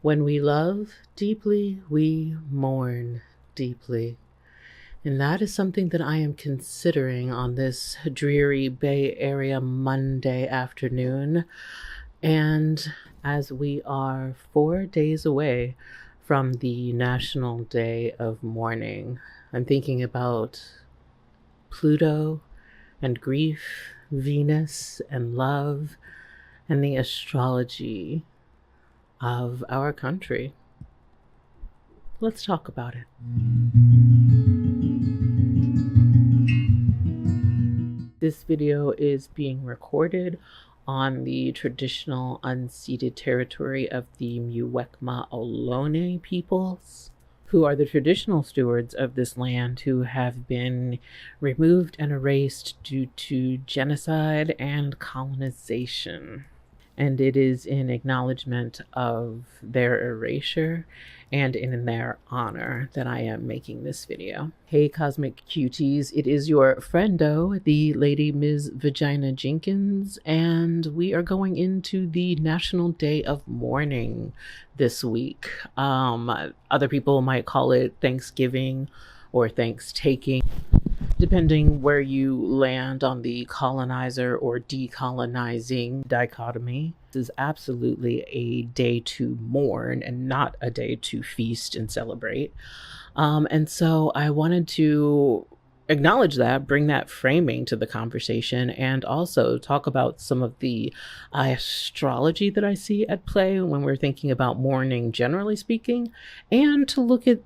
When we love deeply, we mourn deeply. And that is something that I am considering on this dreary Bay Area Monday afternoon. And as we are 4 days away from the National Day of Mourning, I'm thinking about Pluto and grief, Venus and love, and the astrology of our country. Let's talk about it. This video is being recorded on the traditional unceded territory of the Muwekma Ohlone peoples, who are the traditional stewards of this land who have been removed and erased due to genocide and colonization. And it is in acknowledgement of their erasure and in their honor that I am making this video. Hey Cosmic Cuties, it is your friendo, the Lady Ms. Vagina Jenkins, and we are going into the National Day of Mourning this week. Other people might call it Thanksgiving or Thanks-taking, depending where you land on the colonizer or decolonizing dichotomy. This is absolutely a day to mourn and not a day to feast and celebrate. And so I wanted to acknowledge that, bring that framing to the conversation, and also talk about some of the astrology that I see at play when we're thinking about mourning, generally speaking, and to look at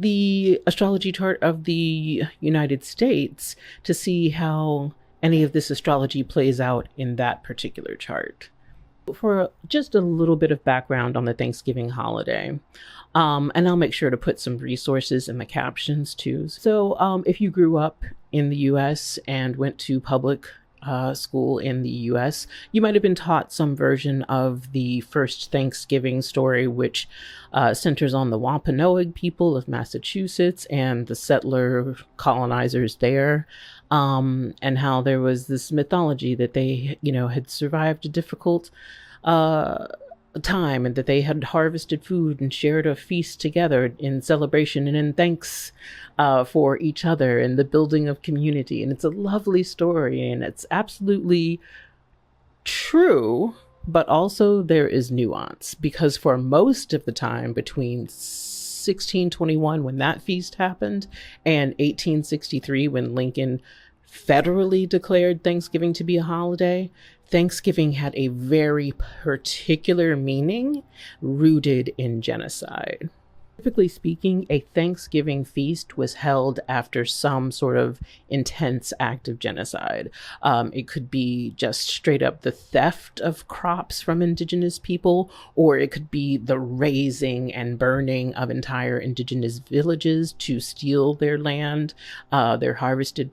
the astrology chart of the United States to see how any of this astrology plays out in that particular chart. For just a little bit of background on the Thanksgiving holiday, and I'll make sure to put some resources in the captions too. So if you grew up in the US and went to public school in the US, you might have been taught some version of the first Thanksgiving story, which centers on the Wampanoag people of Massachusetts and the settler-colonizers there, and how there was this mythology that they, had survived a difficult time and that they had harvested food and shared a feast together in celebration and in thanks for each other and the building of community. And it's a lovely story and it's absolutely true, but also there is nuance, because for most of the time between 1621, when that feast happened, and 1863, when Lincoln federally declared Thanksgiving to be a holiday, Thanksgiving had a very particular meaning rooted in genocide. Typically speaking, a Thanksgiving feast was held after some sort of intense act of genocide. It could be just straight up the theft of crops from indigenous people, or it could be the razing and burning of entire indigenous villages to steal their land, their harvested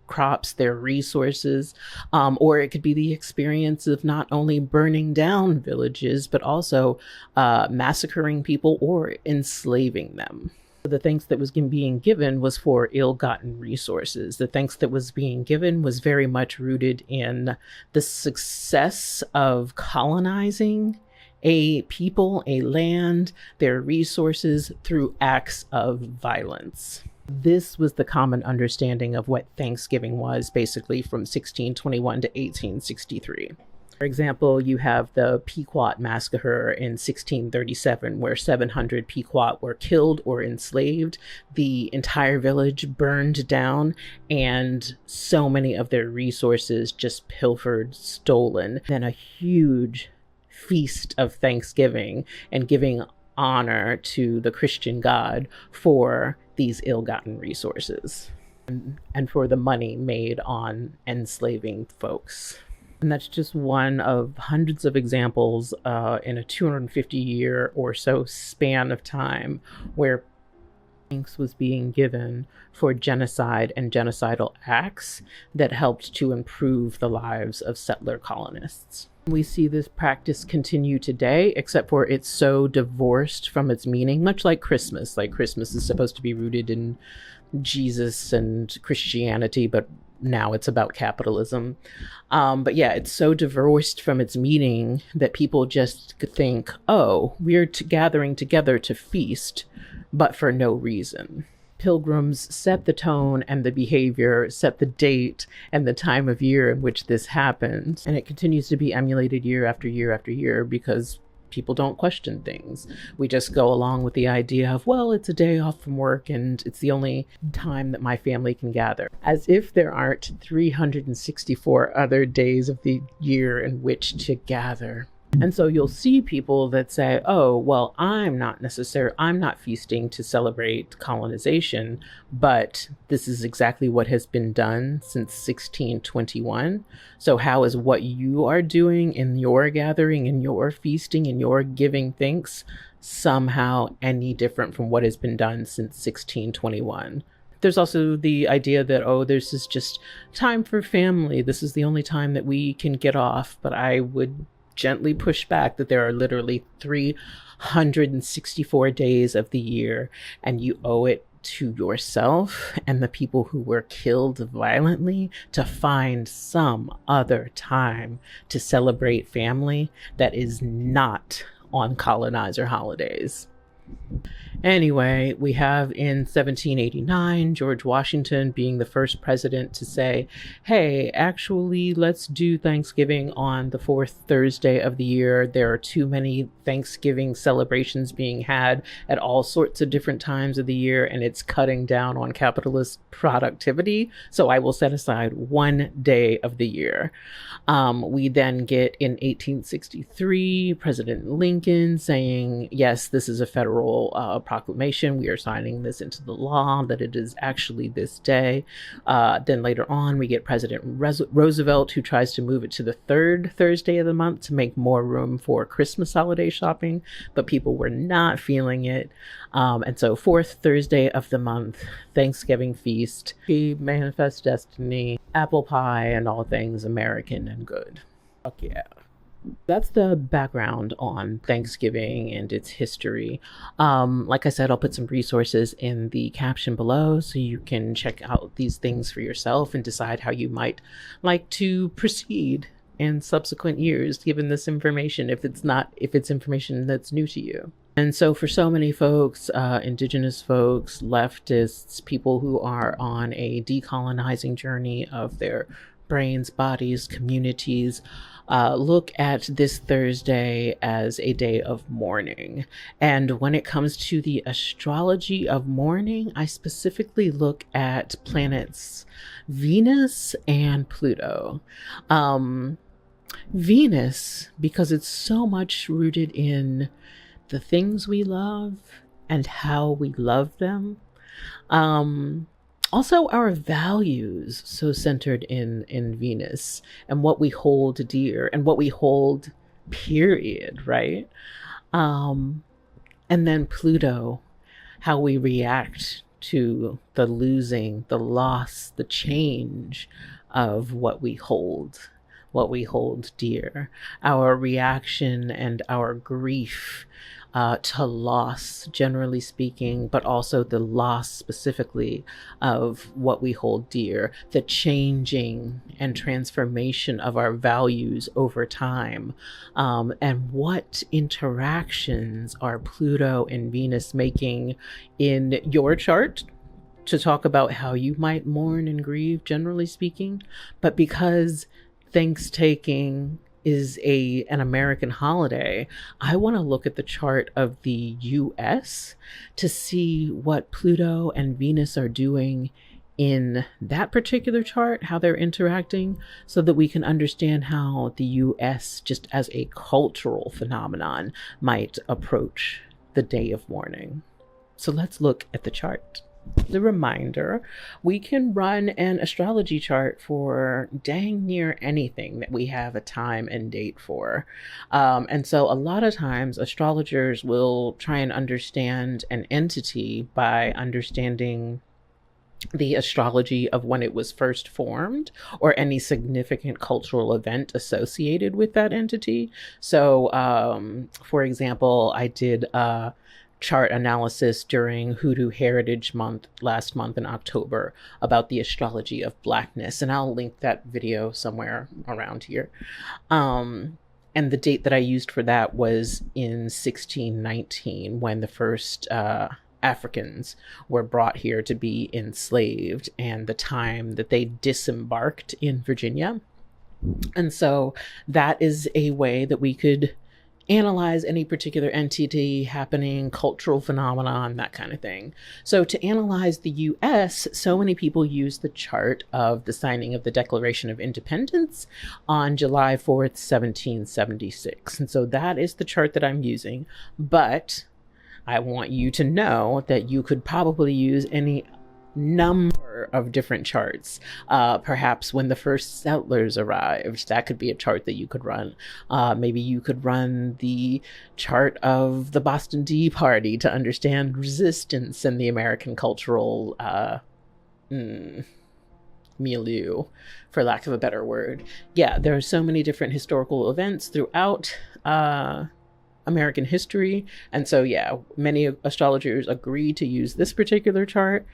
crops, their resources, or it could be the experience of not only burning down villages, but also massacring people or enslaving them. The thanks that was being given was for ill-gotten resources. The thanks that was being given was very much rooted in the success of colonizing a people, a land, their resources through acts of violence. This was the common understanding of what Thanksgiving was, basically from 1621 to 1863. For example, you have the Pequot Massacre in 1637, where 700 Pequot were killed or enslaved. The entire village burned down, and so many of their resources just pilfered, stolen. Then a huge feast of Thanksgiving and giving honor to the Christian God for these ill-gotten resources and for the money made on enslaving folks. And that's just one of hundreds of examples in a 250-year or so span of time where thanks was being given for genocide and genocidal acts that helped to improve the lives of settler colonists. We see this practice continue today, except for it's so divorced from its meaning, much like Christmas. Like Christmas is supposed to be rooted in Jesus and Christianity, but now it's about capitalism. But yeah, it's so divorced from its meaning that people just think, oh, we're gathering together to feast, but for no reason. Pilgrims set the tone and the behavior, set the date and the time of year in which this happens. And it continues to be emulated year after year after year because people don't question things. We just go along with the idea of, well, it's a day off from work and it's the only time that my family can gather. As if there aren't 364 other days of the year in which to gather. And so you'll see people that say, oh, well, I'm not feasting to celebrate colonization, but this is exactly what has been done since 1621. So how is what you are doing in your gathering, in your feasting, in your giving thanks somehow any different from what has been done since 1621? There's also the idea that, oh, this is just time for family. This is the only time that we can get off. But I would gently push back that there are literally 364 days of the year, and you owe it to yourself and the people who were killed violently to find some other time to celebrate family that is not on colonizer holidays. Anyway, we have in 1789, George Washington being the first president to say, hey, actually, let's do Thanksgiving on the fourth Thursday of the year. There are too many Thanksgiving celebrations being had at all sorts of different times of the year, and it's cutting down on capitalist productivity. So I will set aside one day of the year. We then get in 1863, President Lincoln saying, yes, this is a federal proclamation. We are signing this into the law that it is actually this day. Then later on, we get President Roosevelt, who tries to move it to the third Thursday of the month to make more room for Christmas holiday shopping, but people were not feeling it. And so fourth Thursday of the month, Thanksgiving feast, we manifest destiny, apple pie, and all things American and good. Fuck yeah. That's the background on Thanksgiving and its history. Like I said, I'll put some resources in the caption below so you can check out these things for yourself and decide how you might like to proceed in subsequent years, given this information, if it's information that's new to you. And so for so many folks, Indigenous folks, leftists, people who are on a decolonizing journey of their brains, bodies, communities, look at this Thursday as a day of mourning. And when it comes to the astrology of mourning, I specifically look at planets Venus and Pluto. Venus, because it's so much rooted in the things we love and how we love them. Also, our values, so centered in Venus and what we hold dear and what we hold, period, right? And then Pluto, how we react to the losing, the loss, the change of what we hold dear, our reaction and our grief to loss, generally speaking, but also the loss specifically of what we hold dear, the changing and transformation of our values over time, and what interactions are Pluto and Venus making in your chart to talk about how you might mourn and grieve, generally speaking. But because Thanksgiving is an American holiday, I want to look at the chart of the US to see what Pluto and Venus are doing in that particular chart, how they're interacting, so that we can understand how the US, just as a cultural phenomenon, might approach the day of mourning. So let's look at the chart. The reminder, we can run an astrology chart for dang near anything that we have a time and date for. And so a lot of times astrologers will try and understand an entity by understanding the astrology of when it was first formed or any significant cultural event associated with that entity. So, for example, I did chart analysis during Hoodoo Heritage Month last month in October about the astrology of Blackness, and I'll link that video somewhere around here. And the date that I used for that was in 1619, when the first Africans were brought here to be enslaved, and the time that they disembarked in Virginia. And so that is a way that we could analyze any particular entity happening, cultural phenomenon, that kind of thing. So to analyze the US, so many people use the chart of the signing of the Declaration of Independence on July 4th, 1776. And so that is the chart that I'm using. But I want you to know that you could probably use any number of different charts. Perhaps when the first settlers arrived, that could be a chart that you could run. Maybe you could run the chart of the Boston Tea Party to understand resistance and the American cultural milieu, for lack of a better word. Yeah, there are so many different historical events throughout American history. And so, yeah, many astrologers agree to use this particular chart,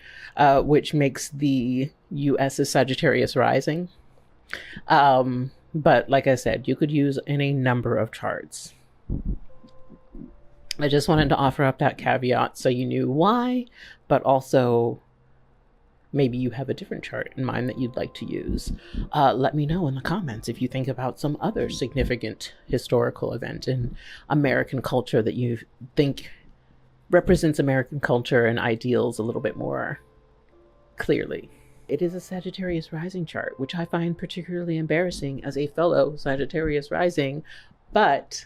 which makes the US a Sagittarius rising. But like I said, you could use any number of charts. I just wanted to offer up that caveat so you knew why, but also maybe you have a different chart in mind that you'd like to use. Let me know in the comments if you think about some other significant historical event in American culture that you think represents American culture and ideals a little bit more clearly. It is a Sagittarius rising chart, which I find particularly embarrassing as a fellow Sagittarius rising, but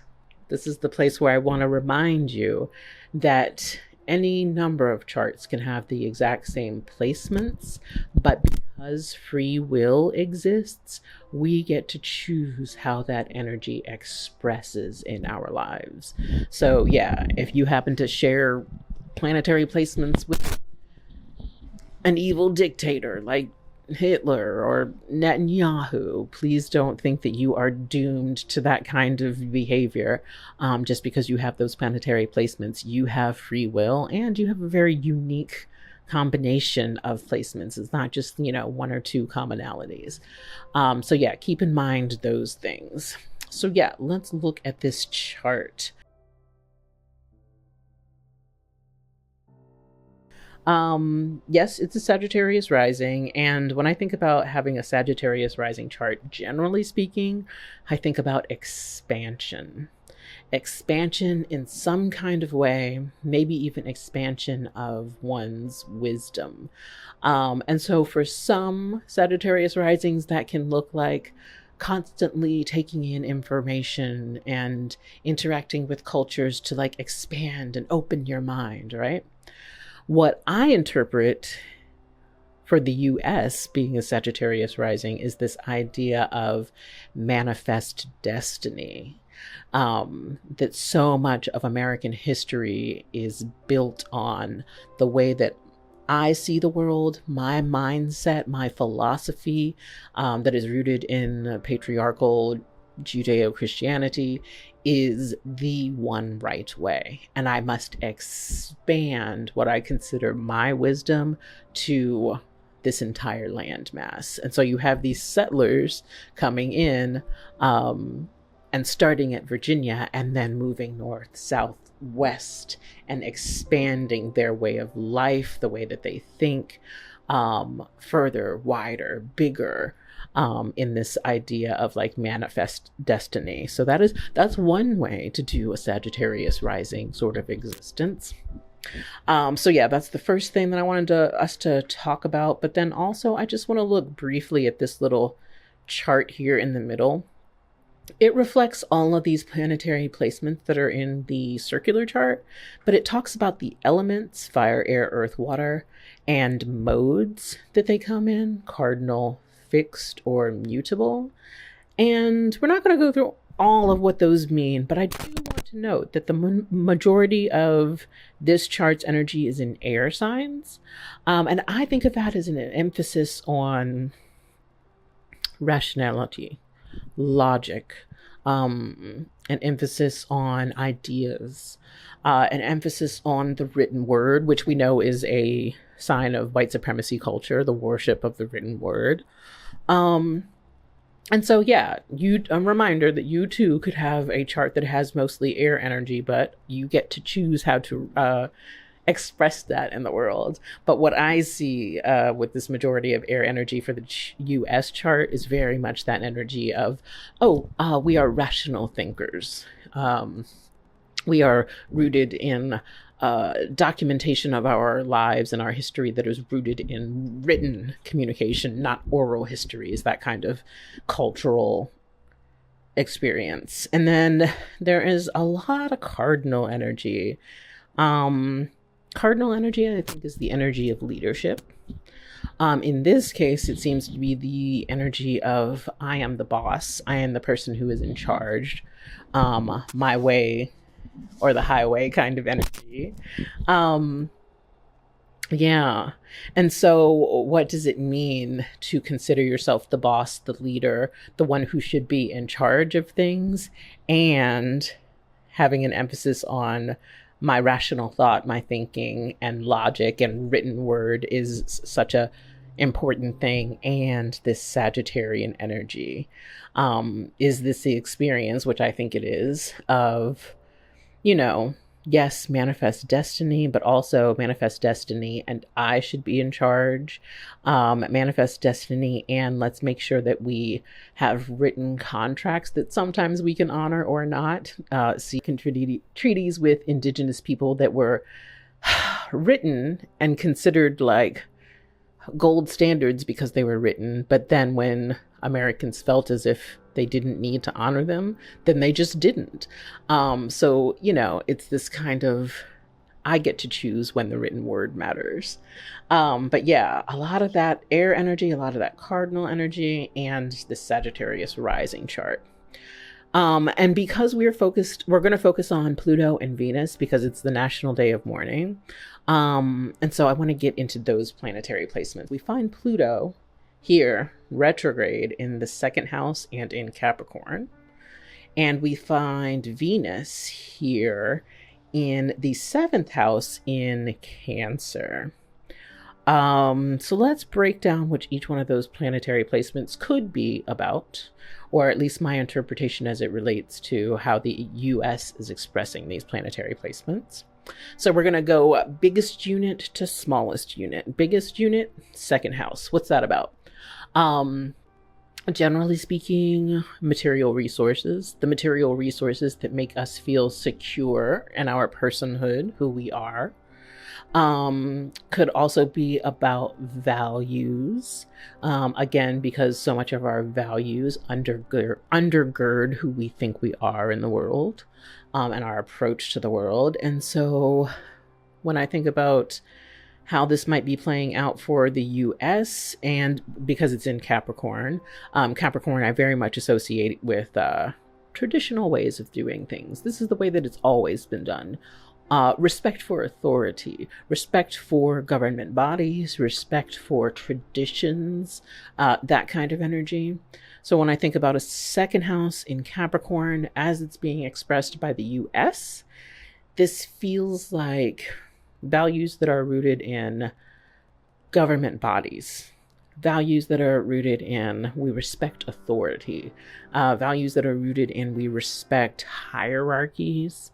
this is the place where I want to remind you that any number of charts can have the exact same placements, but because free will exists, we get to choose how that energy expresses in our lives. So yeah, if you happen to share planetary placements with an evil dictator like Hitler or Netanyahu, please don't think that you are doomed to that kind of behavior just because you have those planetary placements. You have free will, and you have a very unique combination of placements. It's not just, one or two commonalities. So yeah, keep in mind those things. So yeah, let's look at this chart. Yes, it's a Sagittarius rising, and when I think about having a Sagittarius rising chart, generally speaking, I think about expansion. Expansion in some kind of way, maybe even expansion of one's wisdom. And so for some Sagittarius risings, that can look like constantly taking in information and interacting with cultures to like expand and open your mind, right? What I interpret for the US being a Sagittarius rising is this idea of manifest destiny. That so much of American history is built on the way that I see the world, my mindset, my philosophy that is rooted in patriarchal Judeo-Christianity is the one right way. And I must expand what I consider my wisdom to this entire landmass. And so you have these settlers coming in and starting at Virginia and then moving north, south, west, and expanding their way of life, the way that they think, further, wider, bigger, in this idea of like manifest destiny. So that's one way to do a Sagittarius rising sort of existence. So yeah, that's the first thing that I wanted us to talk about. But then also I just want to look briefly at this little chart here in the middle. It reflects all of these planetary placements that are in the circular chart, but it talks about the elements, fire, air, earth, water, and modes that they come in, cardinal, fixed, or mutable. And we're not going to go through all of what those mean, but I do want to note that the majority of this chart's energy is in air signs. And I think of that as an emphasis on rationality, logic, an emphasis on ideas, an emphasis on the written word, which we know is a sign of white supremacy culture, the worship of the written word. And so, yeah, a reminder that you too could have a chart that has mostly air energy, but you get to choose how to express that in the world. But what I see with this majority of air energy for the US chart is very much that energy of, we are rational thinkers. We are rooted in documentation of our lives and our history that is rooted in written communication, not oral histories, that kind of cultural experience. And then there is a lot of cardinal energy. Cardinal energy, I think, is the energy of leadership. In this case, it seems to be the energy of I am the boss. I am the person who is in charge. My way or the highway kind of energy. Yeah. And so what does it mean to consider yourself the boss, the leader, the one who should be in charge of things, and having an emphasis on my rational thought, my thinking and logic and written word is such a important thing. And this Sagittarian energy, is this the experience, which I think it is, of, yes, manifest destiny, but also manifest destiny and I should be in charge. Manifest destiny and let's make sure that we have written contracts that sometimes we can honor or not. Treaties with Indigenous people that were written and considered like gold standards because they were written, but then when Americans felt as if they didn't need to honor them, then they just didn't. So, it's this kind of, I get to choose when the written word matters. But yeah, a lot of that air energy, a lot of that cardinal energy, and the Sagittarius rising chart. And because we're going to focus on Pluto and Venus because it's the National Day of Mourning. And so I want to get into those planetary placements. We find Pluto here, retrograde, in the second house and in Capricorn. And we find Venus here in the seventh house in Cancer. So let's break down what each one of those planetary placements could be about, or at least my interpretation as it relates to how the US is expressing these planetary placements. So we're going to go biggest unit to smallest unit. Biggest unit, second house. What's that about? Generally speaking, material resources, the material resources that make us feel secure in our personhood, who we are. Could also be about values. Again, because so much of our values undergird who we think we are in the world, and our approach to the world. And so when I think about how this might be playing out for the US, and because it's in Capricorn, Capricorn I very much associate with traditional ways of doing things. This is the way that it's always been done. Respect for authority, respect for government bodies, respect for traditions, that kind of energy. So when I think about a second house in Capricorn as it's being expressed by the US, this feels like values that are rooted in government bodies, values that are rooted in we respect authority, values that are rooted in we respect hierarchies,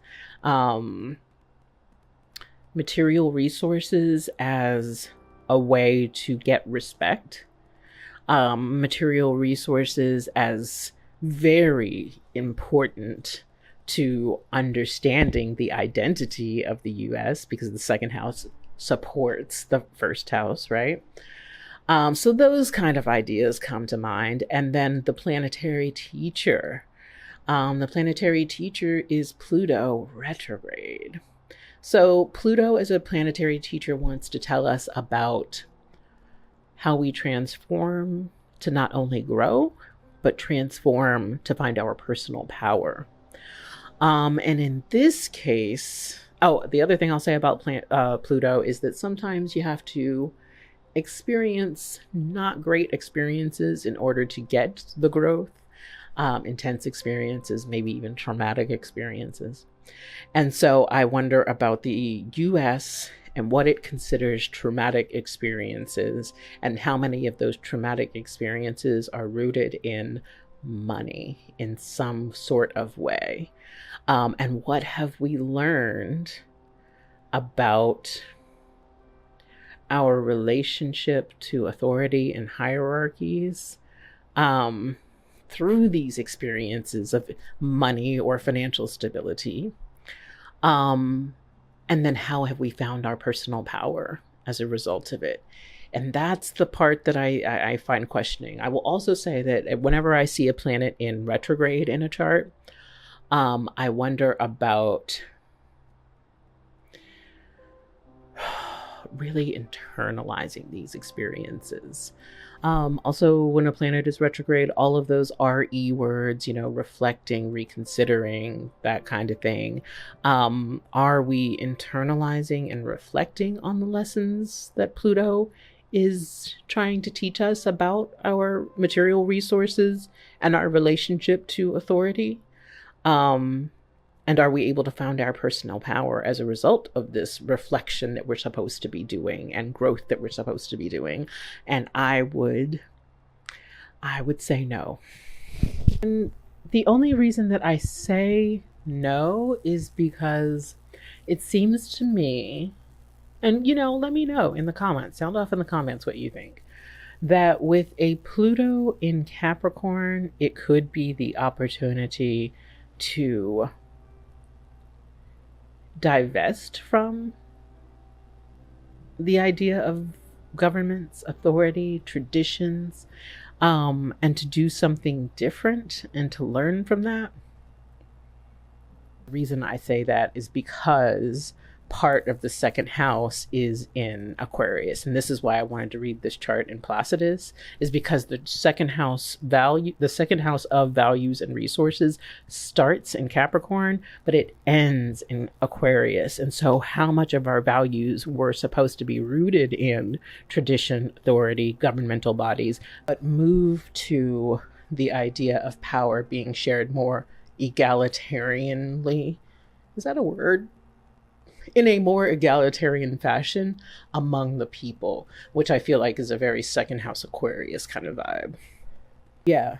material resources as a way to get respect, material resources as very important to understanding the identity of the US, because the second house supports the first house, right? So those kind of ideas come to mind. And then the planetary teacher. The planetary teacher is Pluto retrograde. So Pluto as a planetary teacher wants to tell us about how we transform to not only grow, but transform to find our personal power. And in this case, the other thing I'll say about Pluto is that sometimes you have to experience not great experiences in order to get the growth. intense experiences, maybe even traumatic experiences. And so I wonder about the US and what it considers traumatic experiences, and how many of those traumatic experiences are rooted in money in some sort of way. And what have we learned about our relationship to authority and hierarchies through these experiences of money or financial stability? And then how have we found our personal power as a result of it? And that's the part that I find questioning. I will also say that whenever I see a planet in retrograde in a chart, I wonder about really internalizing these experiences. Also, when a planet is retrograde, all of those RE words, reflecting, reconsidering, that kind of thing. Are we internalizing and reflecting on the lessons that Pluto is trying to teach us about our material resources and our relationship to authority? And are we able to find our personal power as a result of this reflection that we're supposed to be doing and growth that we're supposed to be doing? And I would say no. And the only reason that I say no is because it seems to me, and let me know in the comments, sound off in the comments what you think, that with a Pluto in Capricorn, it could be the opportunity to divest from the idea of governments, authority, traditions, and to do something different and to learn from that. The reason I say that is because part of the second house is in Aquarius, and this is why I wanted to read this chart in Placidus, is because the second house of values and resources starts in Capricorn, but it ends in Aquarius. And so how much of our values were supposed to be rooted in tradition, authority, governmental bodies, but move to the idea of power being shared more egalitarianly. Is that a word? In a more egalitarian fashion among the people, which I feel like is a very second house Aquarius kind of vibe. Yeah,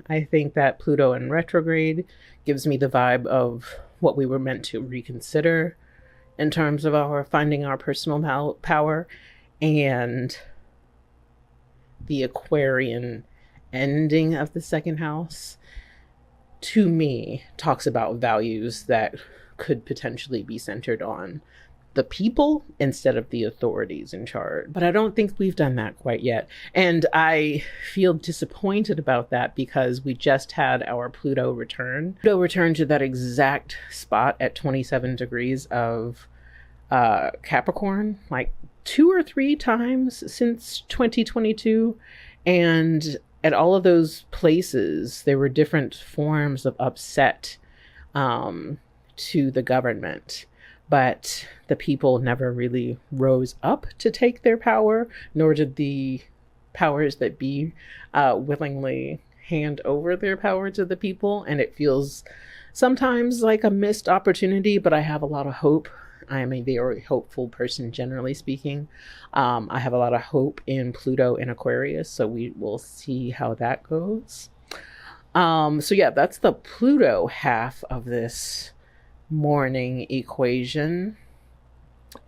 I think that Pluto in retrograde gives me the vibe of what we were meant to reconsider in terms of our finding our personal power, and the Aquarian ending of the second house, to me, talks about values that could potentially be centered on the people instead of the authorities in charge. But I don't think we've done that quite yet. And I feel disappointed about that because we just had our Pluto return. Pluto returned to that exact spot at 27 degrees of Capricorn, like 2 or 3 times since 2022. And at all of those places, there were different forms of upset to the government, but the people never really rose up to take their power, nor did the powers that be willingly hand over their power to the people. And it feels sometimes like a missed opportunity, but I have a lot of hope. I am a very hopeful person, generally speaking. I have a lot of hope in Pluto in Aquarius, so we will see how that goes. So yeah, that's the Pluto half of this morning equation.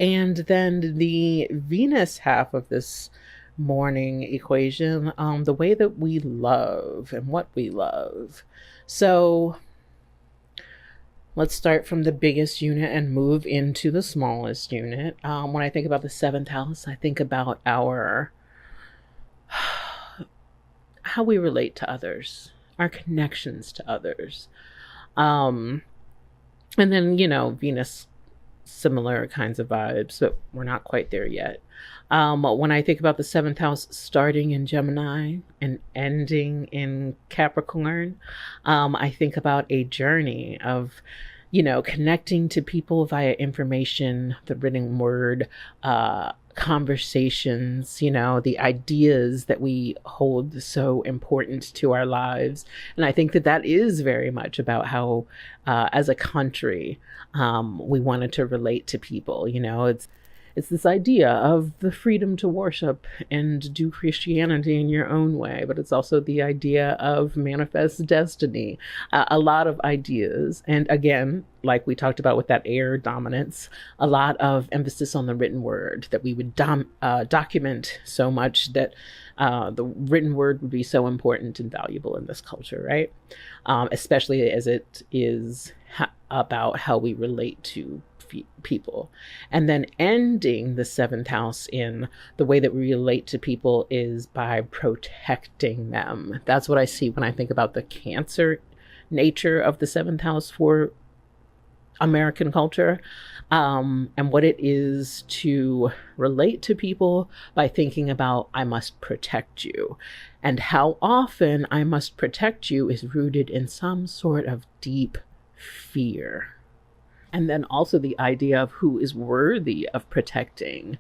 And then the Venus half of this morning equation, the way that we love and what we love. So let's start from the biggest unit and move into the smallest unit. When I think about the 7th house, I think about how we relate to others, our connections to others. And then, Venus, similar kinds of vibes, but we're not quite there yet. When I think about the 7th house starting in Gemini and ending in Capricorn, I think about a journey of connecting to people via information, the written word, conversations, the ideas that we hold so important to our lives. And I think that that is very much about how, as a country, we wanted to relate to people. It's this idea of the freedom to worship and do Christianity in your own way, but it's also the idea of manifest destiny, a lot of ideas. And again, like we talked about with that air dominance, a lot of emphasis on the written word, that we would document so much that the written word would be so important and valuable in this culture, right? Especially as it is about how we relate to people. And then ending the seventh house in the way that we relate to people is by protecting them. That's what I see when I think about the Cancer nature of the seventh house for American culture, and what it is to relate to people by thinking about, I must protect you. And how often I must protect you is rooted in some sort of deep fear. And then also the idea of who is worthy of protecting.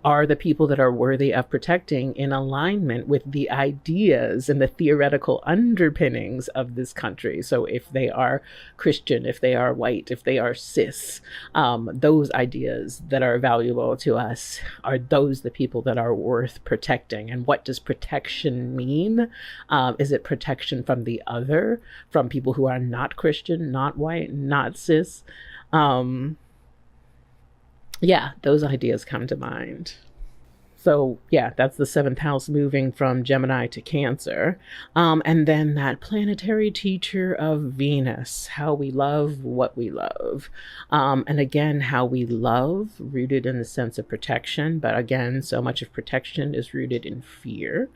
Are the people that are worthy of protecting in alignment with the ideas and the theoretical underpinnings of this country? So if they are Christian, if they are white, if they are cis, those ideas that are valuable to us, are those the people that are worth protecting? And what does protection mean? Is it protection from the other, from people who are not Christian, not white, not cis? Yeah, those ideas come to mind. So yeah, that's the seventh house moving from Gemini to Cancer. And then that planetary teacher of Venus, how we love what we love. And again, how we love, rooted in the sense of protection. But again, so much of protection is rooted in fear.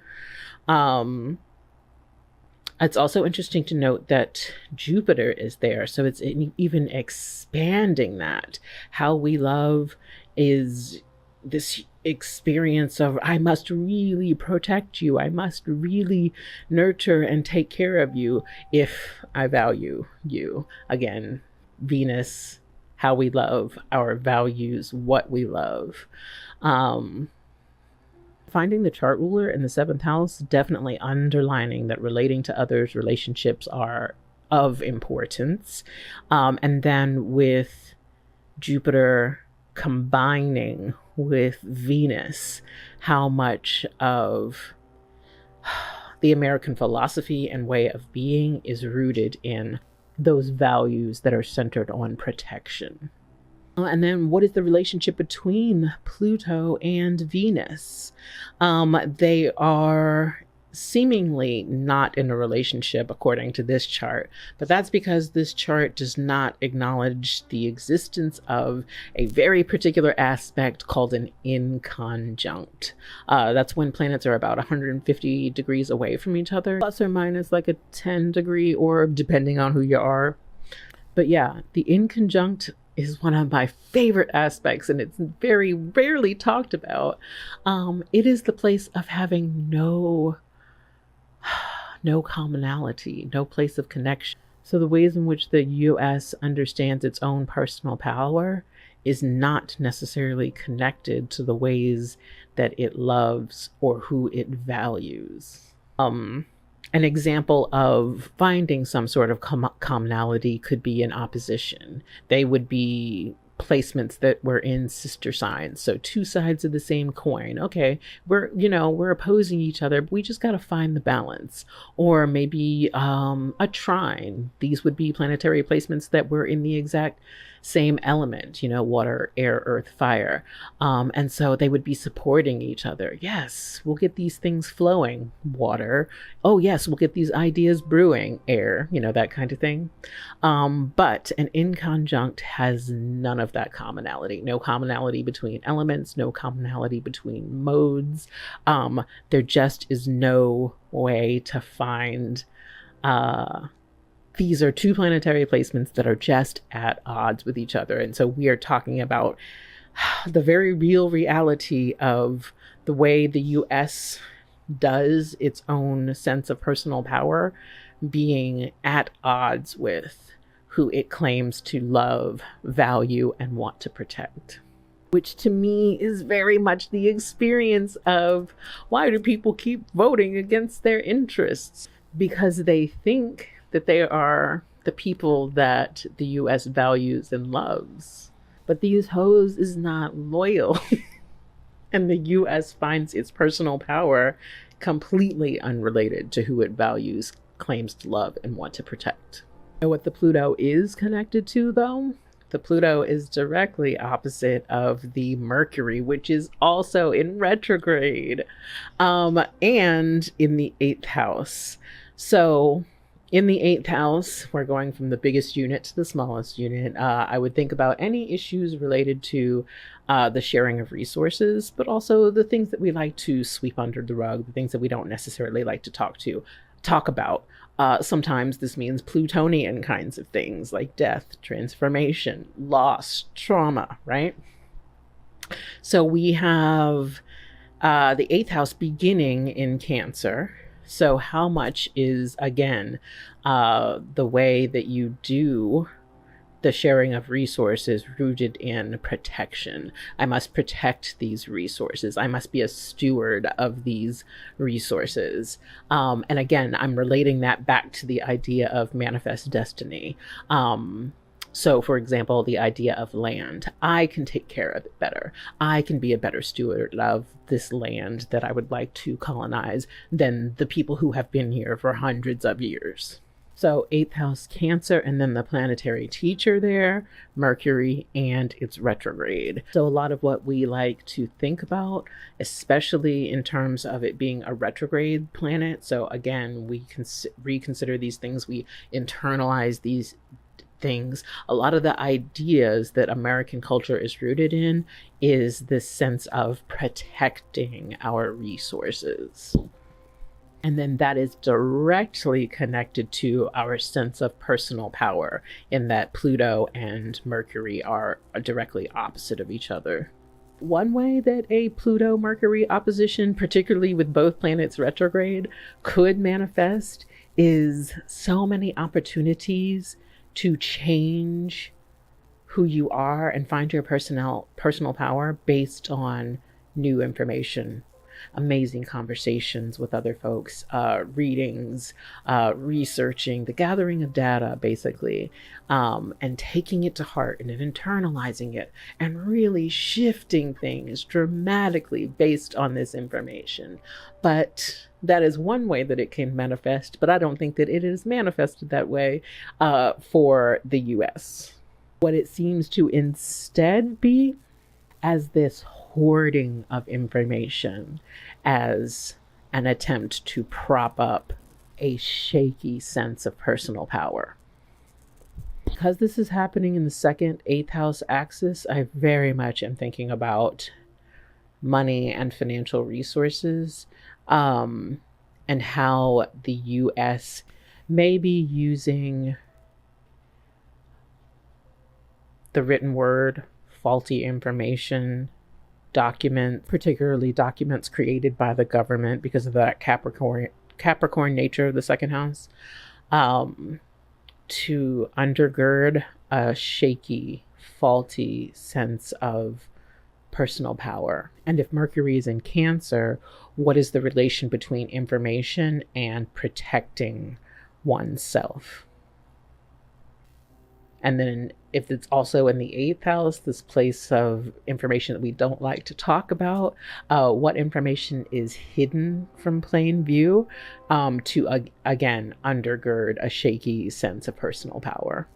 It's also interesting to note that Jupiter is there. So it's even expanding that. How we love is this experience of, I must really protect you. I must really nurture and take care of you if I value you. Again, Venus, how we love, our values, what we love. Finding the chart ruler in the seventh house, definitely underlining that relating to others, relationships are of importance. And then with Jupiter combining with Venus, how much of the American philosophy and way of being is rooted in those values that are centered on protection. And then what is the relationship between Pluto and Venus? They are seemingly not in a relationship according to this chart, but that's because this chart does not acknowledge the existence of a very particular aspect called an inconjunct. That's when planets are about 150 degrees away from each other, plus or minus like a 10-degree orb, depending on who you are. But yeah, the inconjunct is one of my favorite aspects, and it's very rarely talked about. It is the place of having no commonality, no place of connection. So the ways in which the US understands its own personal power is not necessarily connected to the ways that it loves or who it values. An example of finding some sort of commonality could be an opposition. They would be placements that were in sister signs. So two sides of the same coin. Okay, we're opposing each other, but we just got to find the balance. Or maybe a trine. These would be planetary placements that were in the exact same element, water, air, earth, fire. And so they would be supporting each other. Yes, we'll get these things flowing, water. Oh yes, we'll get these ideas brewing, air, that kind of thing. But an inconjunct has none of that commonality. No commonality between elements, no commonality between modes. There just is no way to find these are two planetary placements that are just at odds with each other. And so we are talking about the very real reality of the way the US does its own sense of personal power being at odds with who it claims to love, value, and want to protect. Which to me is very much the experience of why do people keep voting against their interests? Because they think that they are the people that the US values and loves. But these hoes is not loyal. And the US finds its personal power completely unrelated to who it values, claims to love, and want to protect. You know what the Pluto is connected to, though? The Pluto is directly opposite of the Mercury, which is also in retrograde, and in the 8th house. So in the 8th house, we're going from the biggest unit to the smallest unit. I would think about any issues related to the sharing of resources, but also the things that we like to sweep under the rug, the things that we don't necessarily like to talk about. Sometimes this means Plutonian kinds of things like death, transformation, loss, trauma, right? So we have the 8th house beginning in Cancer. So how much is, again, the way that you do the sharing of resources rooted in protection? I must protect these resources. I must be a steward of these resources. And again, I'm relating that back to the idea of manifest destiny. So for example, the idea of land, I can take care of it better. I can be a better steward of this land that I would like to colonize than the people who have been here for hundreds of years. So 8th house Cancer, and then the planetary teacher there, Mercury, and its retrograde. So a lot of what we like to think about, especially in terms of it being a retrograde planet. So again, we can reconsider these things. We internalize these things. A lot of the ideas that American culture is rooted in is this sense of protecting our resources. And then that is directly connected to our sense of personal power, in that Pluto and Mercury are directly opposite of each other. One way that a Pluto-Mercury opposition, particularly with both planets retrograde, could manifest is so many opportunities to change who you are and find your personal power based on new information. Amazing conversations with other folks, readings, researching, the gathering of data, basically, and taking it to heart and then internalizing it and really shifting things dramatically based on this information. But that is one way that it can manifest, but I don't think that it is manifested that way for the US. What it seems to instead be as this hoarding of information, as an attempt to prop up a shaky sense of personal power. Because this is happening in the 2nd, 8th house axis, I very much am thinking about money and financial resources, and how the US may be using the written word, faulty information, particularly documents created by the government because of that Capricorn nature of the 2nd house, to undergird a shaky, faulty sense of personal power. And if Mercury is in Cancer, what is the relation between information and protecting oneself? And then if it's also in the 8th house, this place of information that we don't like to talk about, what information is hidden from plain view, to again undergird a shaky sense of personal power.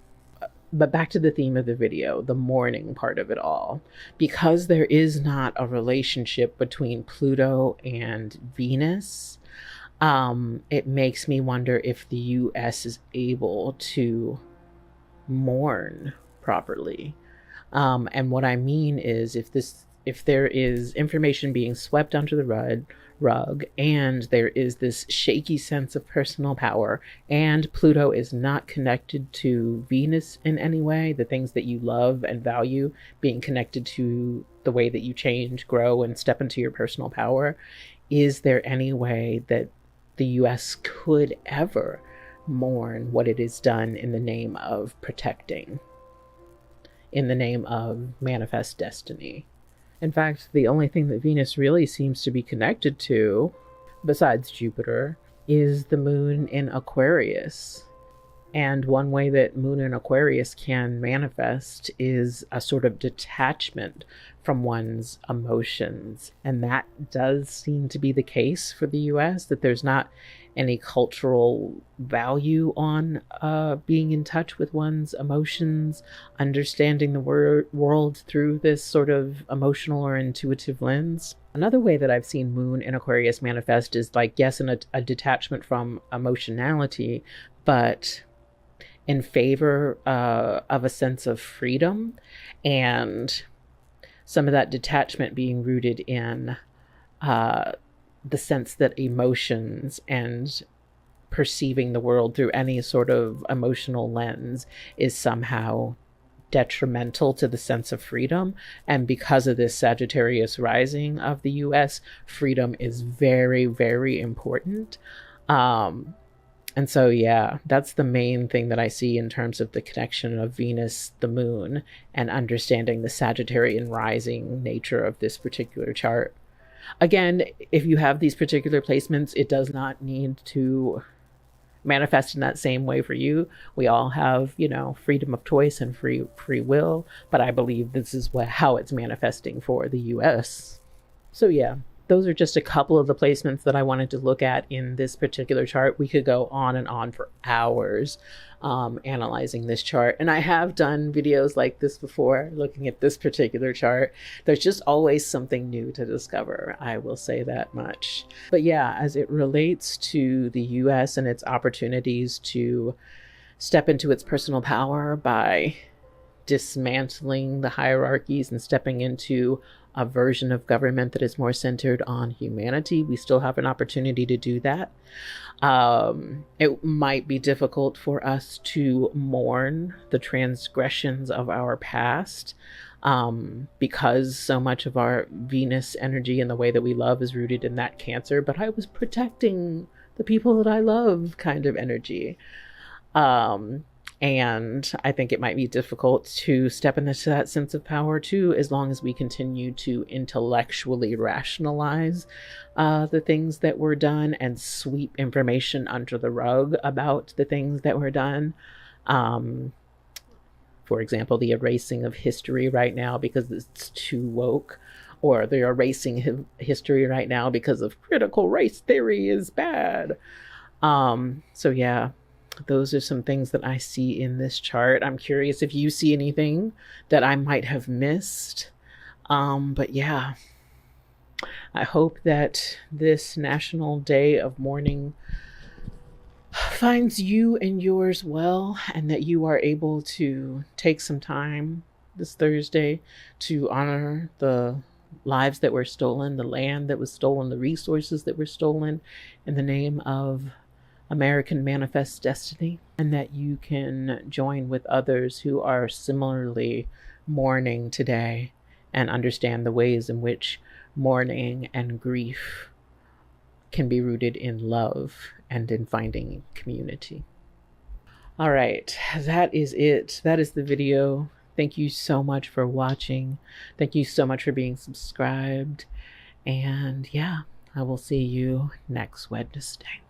But back to the theme of the video, the mourning part of it all. Because there is not a relationship between Pluto and Venus, it makes me wonder if the US is able to mourn properly. And what I mean is, if there is information being swept under the rug, and there is this shaky sense of personal power, and Pluto is not connected to Venus in any way, the things that you love and value being connected to the way that you change, grow, and step into your personal power, is there any way that the US could ever mourn what it is done in the name of protecting, in the name of manifest destiny. In fact, the only thing that Venus really seems to be connected to, besides Jupiter, is the moon in Aquarius. And one way that moon in Aquarius can manifest is a sort of detachment from one's emotions. And that does seem to be the case for the US, that there's not any cultural value on being in touch with one's emotions, understanding the world through this sort of emotional or intuitive lens. Another way that I've seen moon in Aquarius manifest is like, yes, in a detachment from emotionality, but in favor of a sense of freedom, and some of that detachment being rooted in the sense that emotions and perceiving the world through any sort of emotional lens is somehow detrimental to the sense of freedom. And because of this Sagittarius rising of the US, freedom is very, very important. And so, yeah, that's the main thing that I see in terms of the connection of Venus, the moon, and understanding the Sagittarian rising nature of this particular chart. Again, if you have these particular placements, it does not need to manifest in that same way for you. We all have, you know, freedom of choice and free will, but I believe this is how it's manifesting for the US. So yeah, those are just a couple of the placements that I wanted to look at in this particular chart. We could go on and on for hours analyzing this chart. And I have done videos like this before, looking at this particular chart. There's just always something new to discover, I will say that much. But yeah, as it relates to the US and its opportunities to step into its personal power by dismantling the hierarchies and stepping into a version of government that is more centered on humanity, we still have an opportunity to do that. It might be difficult for us to mourn the transgressions of our past, because so much of our Venus energy and the way that we love is rooted in that Cancer, but I was protecting the people that I love kind of energy. And I think it might be difficult to step into that sense of power too, as long as we continue to intellectually rationalize the things that were done and sweep information under the rug about the things that were done. For example, the erasing of history right now because it's too woke, or they're erasing history right now because of critical race theory is bad. So yeah. Those are some things that I see in this chart. I'm curious if you see anything that I might have missed. But yeah, I hope that this National Day of Mourning finds you and yours well, and that you are able to take some time this Thursday to honor the lives that were stolen, the land that was stolen, the resources that were stolen in the name of American manifest destiny, and that you can join with others who are similarly mourning today and understand the ways in which mourning and grief can be rooted in love and in finding community. All right, that is it. That is the video. Thank you so much for watching. Thank you so much for being subscribed. And yeah, I will see you next Wednesday.